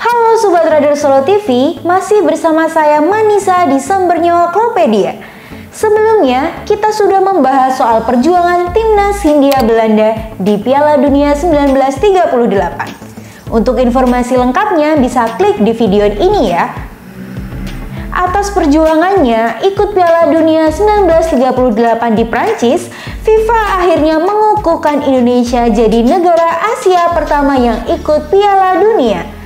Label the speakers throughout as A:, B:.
A: Halo Sobat Radar Solo TV, masih bersama saya Manisa di Sambernyoa-Klopedia. Sebelumnya, kita sudah membahas soal perjuangan Timnas Hindia Belanda di Piala Dunia 1938. Untuk informasi lengkapnya bisa klik di video ini ya. Atas perjuangannya ikut Piala Dunia 1938 di Prancis, FIFA akhirnya mengukuhkan Indonesia jadi negara Asia pertama yang ikut Piala Dunia.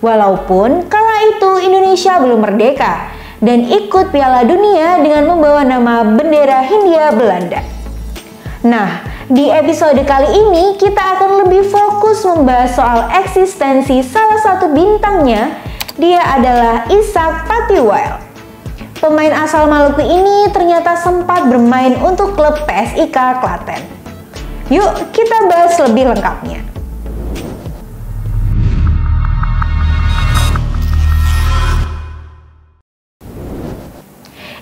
A: Walaupun kala itu Indonesia belum merdeka dan ikut Piala Dunia dengan membawa nama bendera Hindia Belanda. Nah, di episode kali ini kita akan lebih fokus membahas soal eksistensi salah satu bintangnya. Dia adalah Ishak Patiwal. Pemain asal Maluku ini ternyata sempat bermain untuk klub PSIK Klaten. Yuk kita bahas lebih lengkapnya.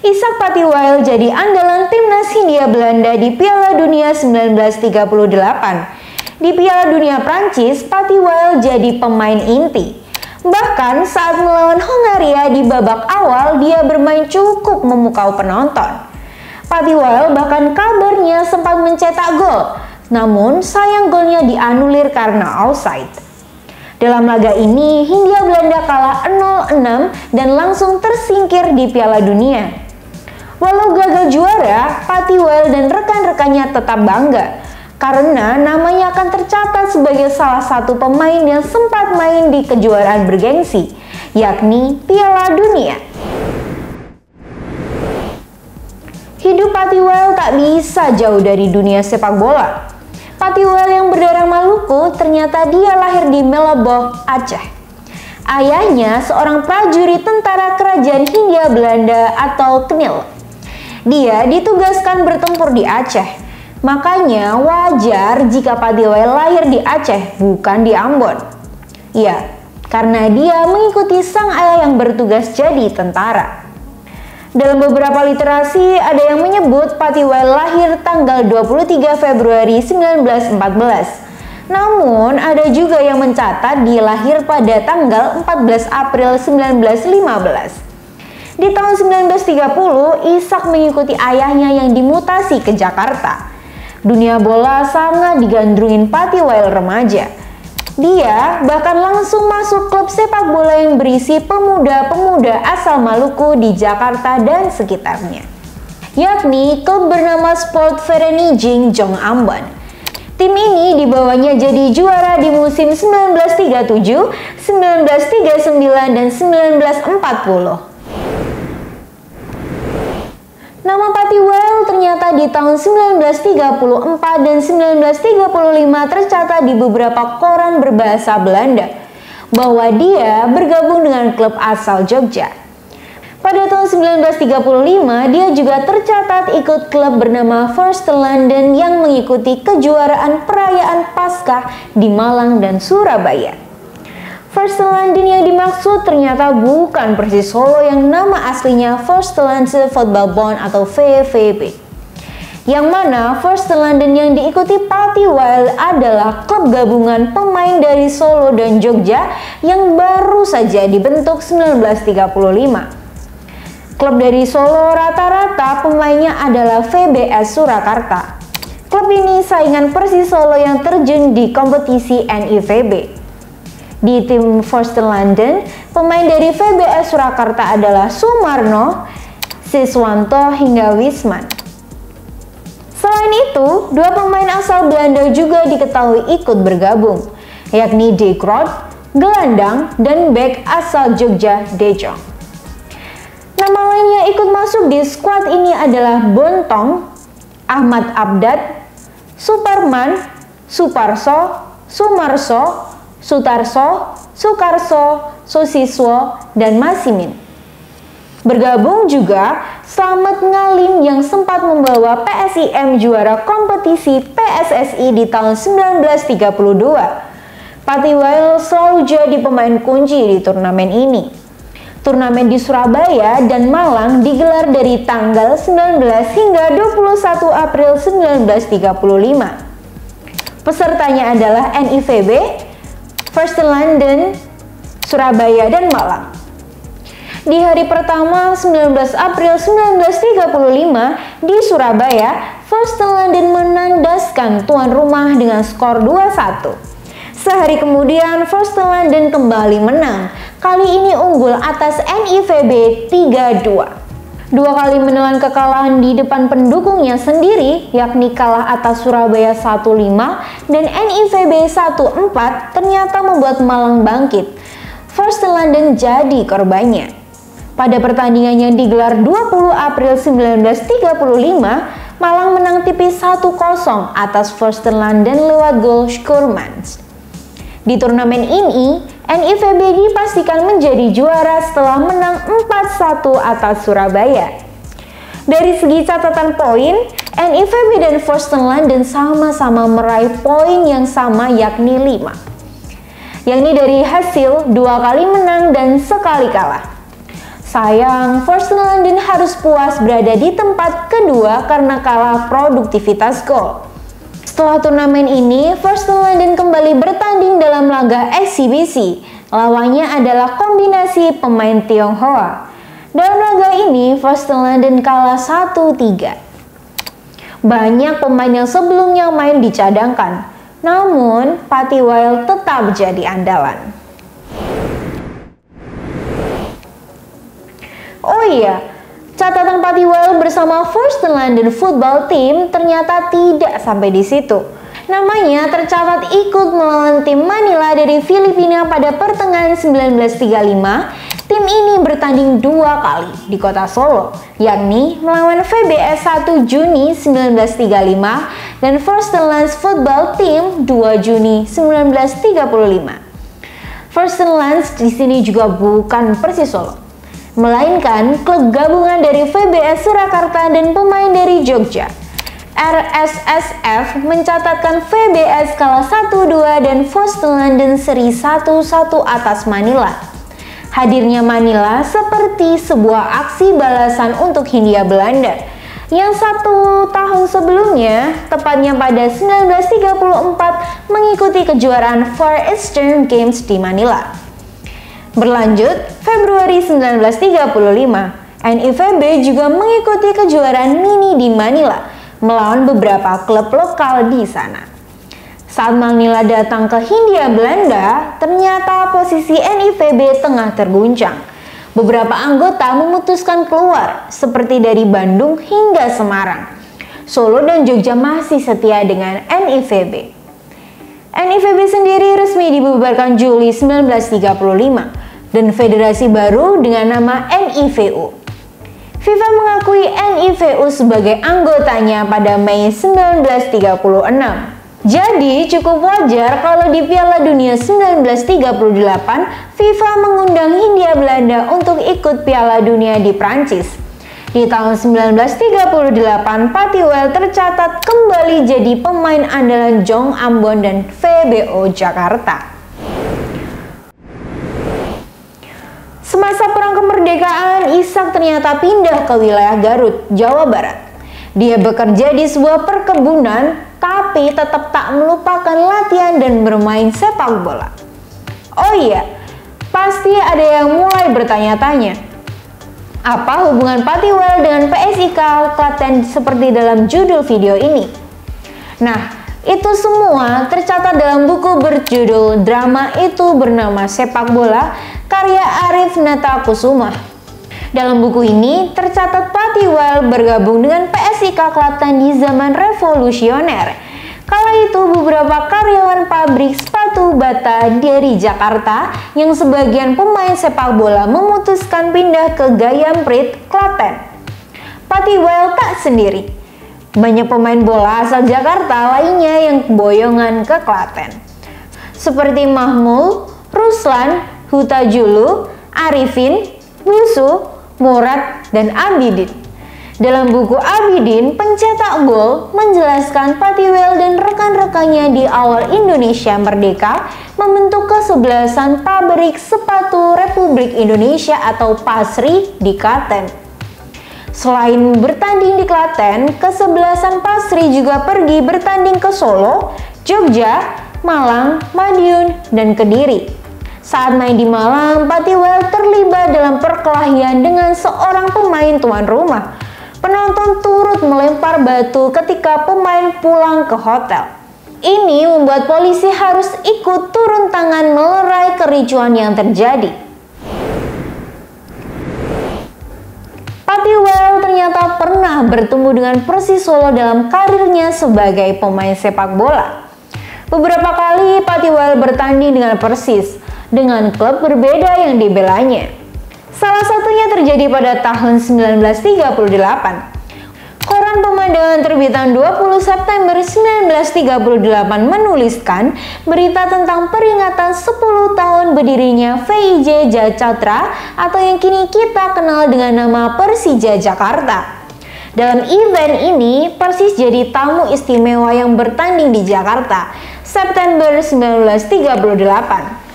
A: Ishak Patiwal jadi andalan Timnas Hindia Belanda di Piala Dunia 1938. Di Piala Dunia Prancis, Patiwal jadi pemain inti. Bahkan saat melawan Hongaria di babak awal, dia bermain cukup memukau penonton. Patiwal bahkan kabarnya sempat mencetak gol, namun sayang golnya dianulir karena offside. Dalam laga ini, Hindia Belanda kalah 0-6 dan langsung tersingkir di Piala Dunia. Walau gagal juara, Patiwal dan rekan-rekannya tetap bangga karena namanya akan tercatat sebagai salah satu pemain yang sempat main di kejuaraan bergengsi, yakni Piala Dunia. Hidup Patiwal tak bisa jauh dari dunia sepak bola. Patiwal yang berdarah Maluku ternyata dia lahir di Meleboh, Aceh. Ayahnya seorang prajurit tentara kerajaan Hindia Belanda atau KNIL. Dia ditugaskan bertempur di Aceh. Makanya wajar jika Patiwal lahir di Aceh, bukan di Ambon. Ya, karena dia mengikuti sang ayah yang bertugas jadi tentara. Dalam beberapa literasi ada yang menyebut Patiwal lahir tanggal 23 Februari 1914. Namun ada juga yang mencatat dia lahir pada tanggal 14 April 1915. Di tahun 1930, Ishak mengikuti ayahnya yang dimutasi ke Jakarta. Dunia bola sangat digandrungin Patiwal remaja. Dia bahkan langsung masuk klub sepak bola yang berisi pemuda-pemuda asal Maluku di Jakarta dan sekitarnya, yakni klub bernama Sport Vereniging Jong Ambon. Tim ini dibawanya jadi juara di musim 1937, 1939, dan 1940. Nama Patiwal ternyata di tahun 1934 dan 1935 tercatat di beberapa koran berbahasa Belanda bahwa dia bergabung dengan klub asal Jogja. Pada tahun 1935 dia juga tercatat ikut klub bernama First London yang mengikuti kejuaraan perayaan Paskah di Malang dan Surabaya. First London yang dimaksud ternyata bukan Persis Solo yang nama aslinya First London Football Bond atau VVB. Yang mana First London yang diikuti Patiwal adalah klub gabungan pemain dari Solo dan Jogja yang baru saja dibentuk 1935. Klub dari Solo rata-rata pemainnya adalah VBS Surakarta. Klub ini saingan Persis Solo yang terjun di kompetisi NIVB. Di tim First London, pemain dari VBS Surakarta adalah Sumarno, Siswanto, hingga Wisman. Selain itu, dua pemain asal Belanda juga diketahui ikut bergabung, yakni De Groot, gelandang, dan bek asal Jogja, De Jong. Nama lain yang ikut masuk di skuad ini adalah Bontong, Ahmad Abdad, Suparman, Suparso, Sumarso, Sutarso, Sukarso, Susiswo, dan Masimin. Bergabung juga Slamet Ngalim yang sempat membawa PSIM juara kompetisi PSSI di tahun 1932. Patiwal selalu jadi pemain kunci di turnamen ini. Turnamen di Surabaya dan Malang digelar dari tanggal 19 hingga 21 April 1935. Pesertanya adalah NIVB, First London, Surabaya dan Malang. Di hari pertama 19 April 1935 di Surabaya, First London menandaskan tuan rumah dengan skor 2-1. Sehari kemudian First London kembali menang, kali ini unggul atas NIVB 3-2. Dua kali menelan kekalahan di depan pendukungnya sendiri, yakni kalah atas Surabaya 1-5 dan NIVB 1-4, ternyata membuat Malang bangkit. First London jadi korbannya. Pada pertandingan yang digelar 20 April 1935, Malang menang tipis 1-0 atas First London lewat gol Schurmans. Di turnamen ini, NIVB dipastikan menjadi juara setelah menang 4-1 atas Surabaya. Dari segi catatan poin, NIVB dan First London sama-sama meraih poin yang sama, yakni 5. Yakni dari hasil 2 kali menang dan sekali kalah. Sayang, First London harus puas berada di tempat kedua karena kalah produktivitas gol. Setelah turnamen ini, First London kembali bertanding dalam laga eksibisi. Lawannya adalah kombinasi pemain Tionghoa. Dalam laga ini, First London kalah 1-3. Banyak pemain yang sebelumnya main dicadangkan, namun Pathiwale tetap jadi andalan. Oh iya, catatan Pathiwale bersama First London Football Team ternyata tidak sampai di situ. Namanya tercatat ikut melawan tim Manila dari Filipina pada pertengahan 1935. Tim ini bertanding 2 kali di kota Solo, yakni melawan VBS 1 Juni 1935 dan First Lance Football Team 2 Juni 1935. First Lance di sini juga bukan Persis Solo, melainkan klub gabungan dari VBS Surakarta dan pemain dari Jogja. RSSF mencatatkan VBS kalah 1-2 dan First London seri 1-1 atas Manila. Hadirnya Manila seperti sebuah aksi balasan untuk Hindia Belanda yang 1 tahun sebelumnya, tepatnya pada 1934, mengikuti kejuaraan Far Eastern Games di Manila. Berlanjut, Februari 1935, NIVB juga mengikuti kejuaraan mini di Manila, melawan beberapa klub lokal di sana. Saat Manila datang ke Hindia Belanda, ternyata posisi NIVB tengah terguncang. Beberapa anggota memutuskan keluar, seperti dari Bandung hingga Semarang. Solo dan Jogja masih setia dengan NIVB. NIVB sendiri resmi dibubarkan Juli 1935 dan federasi baru dengan nama NIVU. FIFA mengakui NIVU sebagai anggotanya pada Mei 1936. Jadi cukup wajar kalau di Piala Dunia 1938 FIFA mengundang Hindia Belanda untuk ikut Piala Dunia di Prancis. Di tahun 1938, Pathiwale tercatat kembali jadi pemain andalan Jong Ambon dan VBO Jakarta. Semasa Perang Kemerdekaan, Ishak ternyata pindah ke wilayah Garut, Jawa Barat. Dia bekerja di sebuah perkebunan, tapi tetap tak melupakan latihan dan bermain sepak bola. Oh iya, pasti ada yang mulai bertanya-tanya, apa hubungan Pathiwale dengan PSIK Klaten seperti dalam judul video ini? Nah, itu semua tercatat dalam buku berjudul Drama Itu Bernama Sepak Bola, karya Arif Natakusuma. Dalam buku ini tercatat Pathiwale bergabung dengan PSIK Klaten di zaman revolusioner. Kala itu beberapa karyawan pabrik sepatu bata dari Jakarta yang sebagian pemain sepak bola memutuskan pindah ke Gayamprit, Klaten. Pathiwale tak sendiri. Banyak pemain bola asal Jakarta lainnya yang boyongan ke Klaten, seperti Mahmul, Ruslan, Hutajulu, Arifin, Busu, Murad, dan Abidin. Dalam buku Abidin, pencetak gol menjelaskan Pathiwale dan rekan-rekannya di awal Indonesia merdeka membentuk kesebelasan pabrik sepatu Republik Indonesia atau PASRI di Klaten. Selain bertanding di Klaten, kesebelasan PASRI juga pergi bertanding ke Solo, Jogja, Malang, Madiun, dan Kediri. Saat main di Malang, Patiwel terlibat dalam perkelahian dengan seorang pemain tuan rumah. Penonton turut melempar batu ketika pemain pulang ke hotel. Ini membuat polisi harus ikut turun tangan melerai kericuan yang terjadi. Patiwel ternyata pernah bertemu dengan Persis Solo dalam karirnya sebagai pemain sepak bola. Beberapa kali Patiwel bertanding dengan Persis dengan klub berbeda yang dibelanya. Salah satunya terjadi pada tahun 1938. Koran Pemandangan terbitan 20 September 1938 menuliskan berita tentang peringatan 10 tahun berdirinya VIJ Jacatra atau yang kini kita kenal dengan nama Persija Jakarta. Dalam event ini, Persis jadi tamu istimewa yang bertanding di Jakarta, September 1938.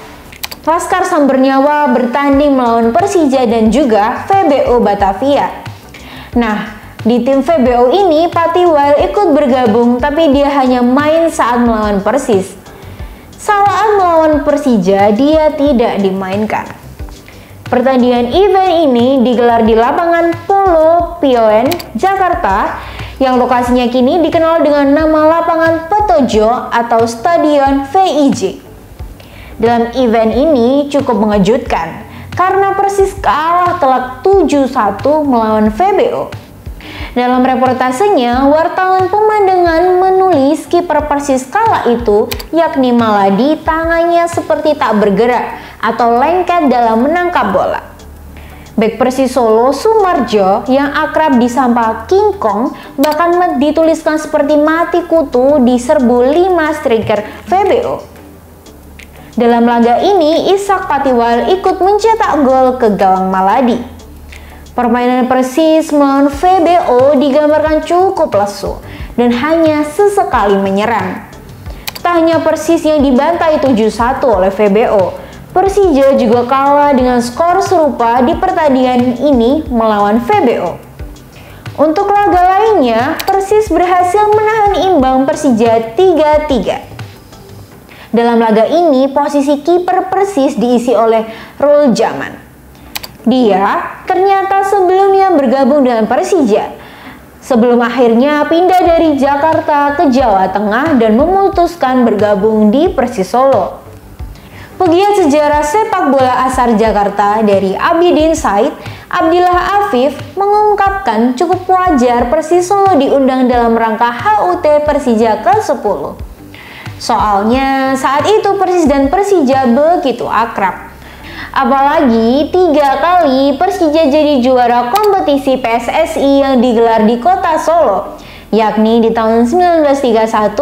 A: Laskar Sambernyawa bertanding melawan Persija dan juga VBO Batavia. Nah, di tim VBO ini Patiwel ikut bergabung, tapi dia hanya main saat melawan Persis. Saat melawan Persija, dia tidak dimainkan. Pertandingan event ini digelar di lapangan Polo Pioen, Jakarta, yang lokasinya kini dikenal dengan nama lapangan Petojo atau Stadion VIJ. Dalam event ini cukup mengejutkan karena Persis kalah telak 7-1 melawan VBO. Dalam reportasenya, wartawan Pemandangan menulis kiper Persis kala itu, yakni Maladi, tangannya seperti tak bergerak atau lengket dalam menangkap bola. Bek Persis Solo, Sumarjo, yang akrab disapa King Kong, bahkan dituliskan seperti mati kutu di serbu 5 striker VBO. Dalam laga ini, Ishak Patiwel ikut mencetak gol ke gawang Maladi. Permainan Persis melawan VBO digambarkan cukup lesu dan hanya sesekali menyerang. Tak hanya Persis yang dibantai 7-1 oleh VBO, Persija juga kalah dengan skor serupa di pertandingan ini melawan VBO. Untuk laga lainnya, Persis berhasil menahan imbang Persija 3-3. Dalam laga ini, posisi kiper Persis diisi oleh Rul Jaman. Dia ternyata sebelumnya bergabung dengan Persija, sebelum akhirnya pindah dari Jakarta ke Jawa Tengah dan memutuskan bergabung di Persis Solo. Pegiat sejarah sepak bola asal Jakarta dari Abidin Said, Abdillah Afif, mengungkapkan cukup wajar Persis Solo diundang dalam rangka HUT Persija ke-10. Soalnya saat itu Persis dan Persija begitu akrab. Apalagi 3 kali Persija jadi juara kompetisi PSSI yang digelar di kota Solo, yakni di tahun 1931,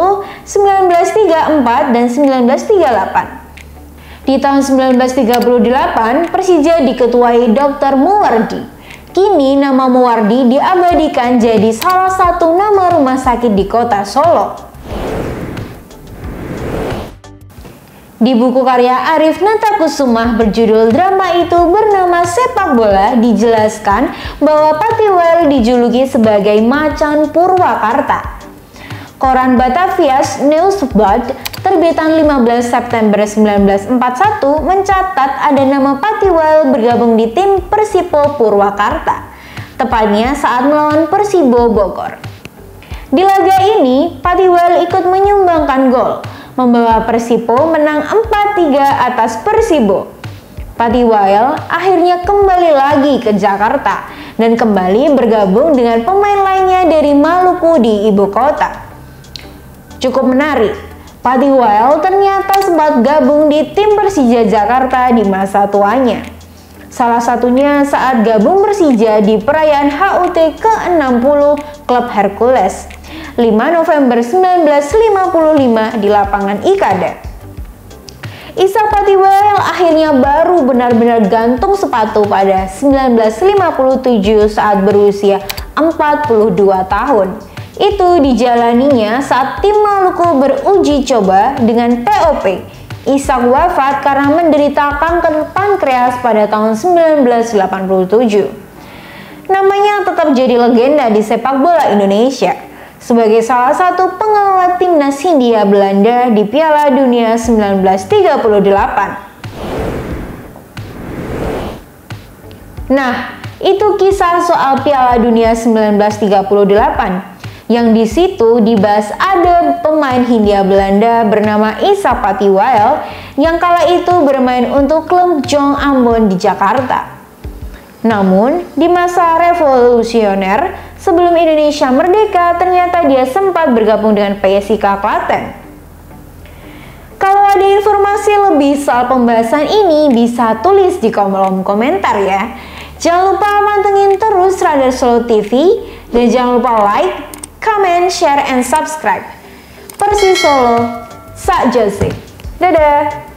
A: 1934, dan 1938. Di tahun 1938, Persija diketuai Dr. Muwardi. Kini nama Muwardi diabadikan jadi salah satu nama rumah sakit di kota Solo. Di buku karya Arif Natakusumah berjudul Drama Itu Bernama Sepak Bola dijelaskan bahwa Patiwel dijuluki sebagai Macan Purwakarta. Koran Batavia's Nieuwsblad terbitan 15 September 1941 mencatat ada nama Patiwel bergabung di tim Persipo Purwakarta, tepatnya saat melawan Persibo Bogor. Di laga ini, Patiwel ikut menyumbangkan gol, membawa Persipo menang 4-3 atas Persibo. Patiwel akhirnya kembali lagi ke Jakarta dan kembali bergabung dengan pemain lainnya dari Maluku di ibu kota. Cukup menarik, Patiwel ternyata sempat gabung di tim Persija Jakarta di masa tuanya. Salah satunya saat gabung Persija di perayaan HUT ke-60 Klub Hercules 5 November 1955 di lapangan Ikada. Ishak Patiwel akhirnya baru benar-benar gantung sepatu pada 1957 saat berusia 42 tahun. Itu dijalaninya saat tim Maluku beruji coba dengan POP. Ishak wafat karena menderita kanker pankreas pada tahun 1987. Namanya tetap jadi legenda di sepak bola Indonesia sebagai salah satu pengawal timnas Hindia Belanda di Piala Dunia 1938. Nah, itu kisah soal Piala Dunia 1938 yang di situ dibahas ada pemain Hindia Belanda bernama Issa Pathy-Wiel yang kala itu bermain untuk klub Jong Ambon di Jakarta. Namun, di masa revolusioner sebelum Indonesia merdeka, ternyata dia sempat bergabung dengan PSIK Klaten. Kalau ada informasi lebih soal pembahasan ini, bisa tulis di kolom komentar ya. Jangan lupa pantengin terus Radar Solo TV dan jangan lupa like, comment, share, and subscribe. Persis Solo, Sak Jose. Dadah!